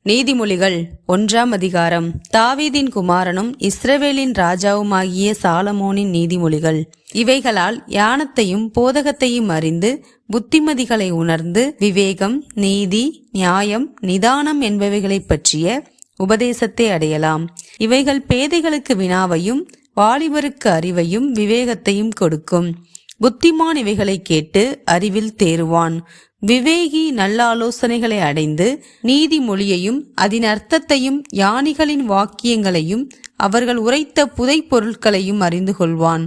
நீதிமொழிகள் 1ஆம் அதிகாரம். தாவீதின் குமாரனும் இஸ்ரவேலின் ராஜாவுமாகிய சாலமோனின் நீதிமொழிகள். இவைகளால் ஞானத்தையும் போதகத்தையும் அறிந்து புத்திமதிகளை உணர்ந்து விவேகம், நீதி, நியாயம், நிதானம் என்பவைகளைப் பற்றிய உபதேசத்தை அடையலாம். இவைகள் பேதைகளுக்கு வினாவையும் வாலிபருக்கு அறிவையும் விவேகத்தையும் கொடுக்கும். புத்திமான் இவைகளை கேட்டு அறிவில் தேறுவான். விவேகி நல்ல ஆலோசனைகளை அடைந்து நீதிமொழியையும் அதன் அர்த்தத்தையும் ஞானிகளின் வாக்கியங்களையும் அவர்கள் உரைத்த புதை பொருட்களையும் அறிந்து கொள்வான்.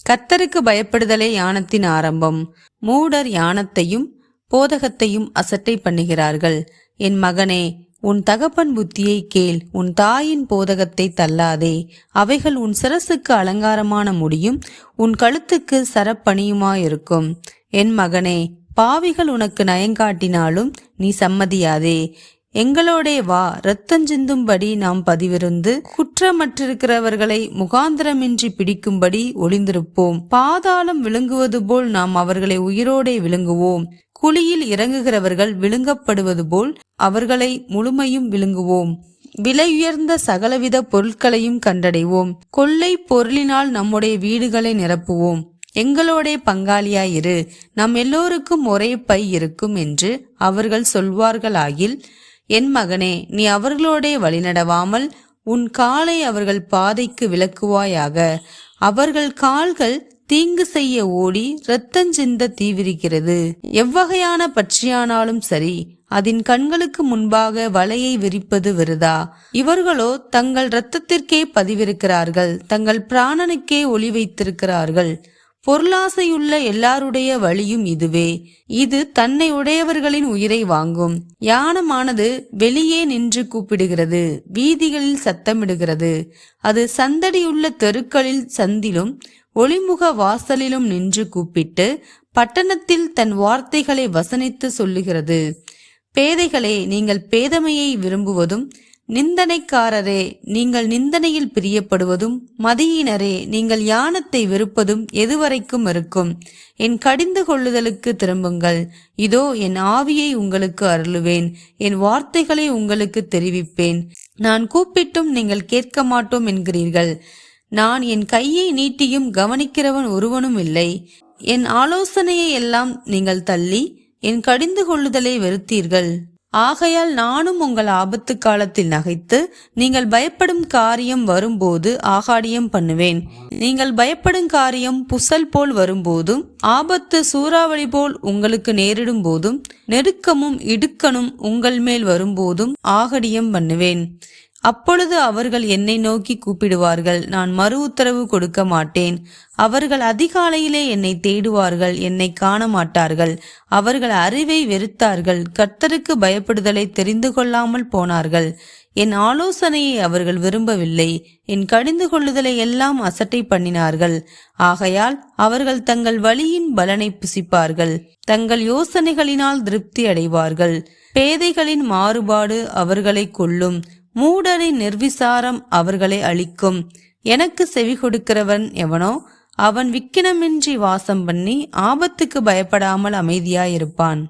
கர்த்தருக்கு பயப்படுதலே ஞானத்தின் ஆரம்பம். மூடர் ஞானத்தையும் போதகத்தையும் அசட்டை பண்ணுகிறார்கள். என் மகனே, உன் தகப்பன் புத்தியை கேள், உன் தாயின் போதகத்தை தள்ளாதே. அவைகள் உன் சிரசுக்கு அலங்காரமான முடியும், உன் கழுத்துக்கு சரப்பணியுமாயிருக்கும். என் மகனே, பாவிகள் உனக்கு நயங்காட்டினாலும் நீ சம்மதியாதே. எங்களோடே வா, இரத்தஞ்சிந்தும்படி நாம் பதிவிருந்து குற்றமற்றிருக்கிறவர்களை முகாந்திரமின்றி பிடிக்கும்படி ஒளிந்திருப்போம். பாதாளம் விழுங்குவது போல் நாம் அவர்களை உயிரோடே விழுங்குவோம். குழியில் இறங்குகிறவர்கள் விழுங்கப்படுவது போல் அவர்களை முழுமையும் விழுங்குவோம். விலையுயர்ந்த சகலவித பொருட்களையும் கண்டடைவோம். கொள்ளை பொருளினால் நம்முடைய வீடுகளை நிரப்புவோம். எங்களோடே பங்காளியாயிரு, நம் எல்லோருக்கும் ஒரே பை இருக்கும் என்று அவர்கள் சொல்வார்களாகில், என் மகனே, நீ அவர்களோடே வழிநடவாமல் உன் காலை அவர்கள் பாதைக்கு விலக்குவாயாக. அவர்கள் கால்கள் தீங்கு செய்ய ஓடி இரத்தஞ்சிந்த தீவிரிக்கிறது. எவ்வகையான பட்சியானாலும் சரி, அதன் கண்களுக்கு முன்பாக வலையை விரிப்பது விருதா. இவர்களோ தங்கள் இரத்தத்திற்கே பதிவிருக்கிறார்கள், தங்கள் பிராணனுக்கே ஒளி வைத்திருக்கிறார்கள். பொருளாசையுள்ள எல்லாருடைய வழியும் இதுவே. இது தன்னை உடையவர்களின் உயிரை வாங்கும். யானமானது வெளியே நின்று கூப்பிடுகிறது, வீதிகளில் சத்தமிடுகிறது. அது சந்தடியுள்ள தெருக்களில் சந்திலும் ஒளிமுக வாசலிலும் நின்று கூப்பிட்டு பட்டணத்தில் தன் வார்த்தைகளை வசனித்து சொல்லுகிறது. பேதைகளே, நீங்கள் பேதமையை விரும்புவதும், நிந்தனைக்காரரே, நீங்கள் நிந்தனையில் பிரியப்படுவதும், மதியினரே, நீங்கள் ஞானத்தை வெறுப்பதும் எதுவரைக்கும் இருக்கும்? என் கடிந்து கொள்ளுதலுக்கு திரும்புங்கள். இதோ என் ஆவியை உங்களுக்கு அருளுவேன், என் வார்த்தைகளை உங்களுக்கு தெரிவிப்பேன். நான் கூப்பிட்டும் நீங்கள் கேட்க மாட்டோம் என்கிறீர்கள். நான் என் கையை நீட்டியும் கவனிக்கிறவன் ஒருவனும் இல்லை. என் ஆலோசனையை எல்லாம் நீங்கள் தள்ளி என் கடிந்து கொள்ளுதலை வெறுத்தீர்கள். ஆகையால் நானும் உங்கள் ஆபத்து காலத்தில் நகைத்து நீங்கள் பயப்படும் காரியம் வரும்போது ஆகாடியம் பண்ணுவேன். நீங்கள் பயப்படும் காரியம் புசல் போல் வரும்போதும், ஆபத்து சூறாவளி போல் உங்களுக்கு நேரிடும் போதும், நெருக்கமும் இடுக்கணும் உங்கள் மேல் வரும்போதும் ஆகடியம் பண்ணுவேன். அப்பொழுது அவர்கள் என்னை நோக்கி கூப்பிடுவார்கள், நான் மறு உத்தரவு கொடுக்க மாட்டேன். அவர்கள் அதிகாலையிலே என்னை தேடுவார்கள், என்னை காண மாட்டார்கள். அவர்கள் அறிவை வெறுத்தார்கள், கர்த்தருக்கு பயப்படுதலை தெரிந்து கொள்ளாமல் போனார்கள். என் ஆலோசனையை அவர்கள் விரும்பவில்லை, என் கடிந்து கொள்ளுதலை எல்லாம் அசட்டை பண்ணினார்கள். ஆகையால் அவர்கள் தங்கள் வழியின் பலனை புசிப்பார்கள், தங்கள் யோசனைகளினால் திருப்தி அடைவார்கள். பேதைகளின் மாறுபாடு அவர்களை கொல்லும், மூடரின் நிர்விசாரம் அவர்களை அழிக்கும். எனக்கு செவி கொடுக்கிறவன் எவனோ அவன் விக்கினமின்றி வாசம் பண்ணி ஆபத்துக்கு பயப்படாமல் அமைதியாயிருப்பான்.